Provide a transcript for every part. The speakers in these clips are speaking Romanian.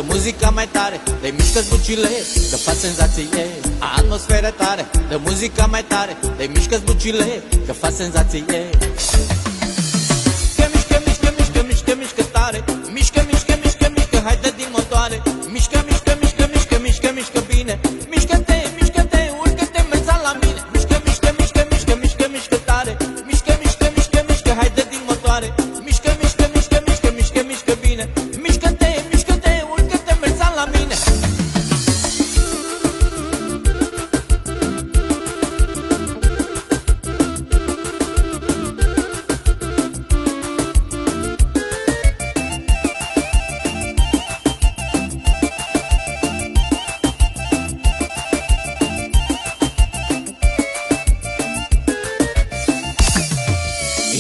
dă muzica mai tare, dă-i mișcă-ți bucile, că faci senzație. Atmosferă tare, dă muzica mai tare, dă-i mișcă-ți bucile, că faci senzație. Mișcă, mișcă, mișcă, mișcă, mișcă tare, mișcă, mișcă, mișcă, mișcă, hai dă din motoare. Mișcă, mișcă, mișcă, mișcă, mișcă, mișcă bine. Mișcă-te, mișcă-te, urcă-te, merța la mine. Mișcă, mișcă, mișcă, mișcă, mișcă, mișcă tare. Mișcă, mișcă, mișcă, mișcă, hai dă din motoare. Mișcă, mișcă, mișcă, mișcă, mișcă, mișcă bine. Mișcă-te, mișcă-te, urcă-te, merța la mine.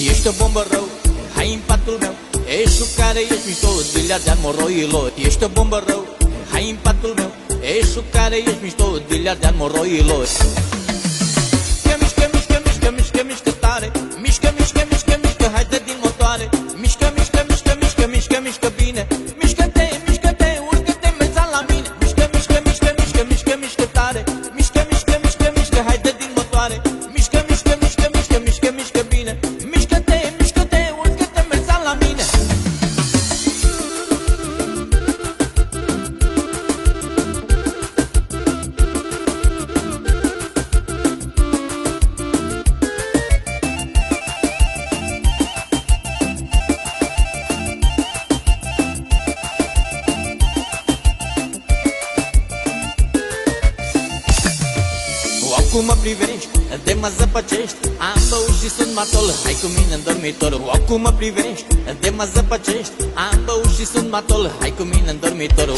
Ești o bombă rău, hai în patul meu. Ești tu care ești mișto, dilea de-al moroilor. Ești o bombă rău, hai în patul meu. Ești tu care ești mișto, dilea de-al moroilor. Mișcă, mișcă, mișcă, mișcă, mișcă tare. Mișcă, mișcă, mișcă, mișcă, hai dă din motoare. Mișcă, mișcă, mișcă, mișcă, mișcă, mișcă bine. Mișcă-te, mișcă-te, urcă-te, merța la mine. Mișcă, mișcă, mișcă, mișcă, mișcă, mișcă tare. Mișcă, mișcă, mișcă, mișcă, hai dă din motoare. Mișcă, mișcă, mișcă, mișcă, mișcă, mișcă bine. Mișcă-te, mișcă-te, urcă-te, merța la mine. Cum mă privești, de mă zăpăcești. Am băut și sunt matol, hai cu mine în dormitor. Cum mă privești, de mă zăpăcești. Am băut și sunt matol, hai cu mine în dormitor.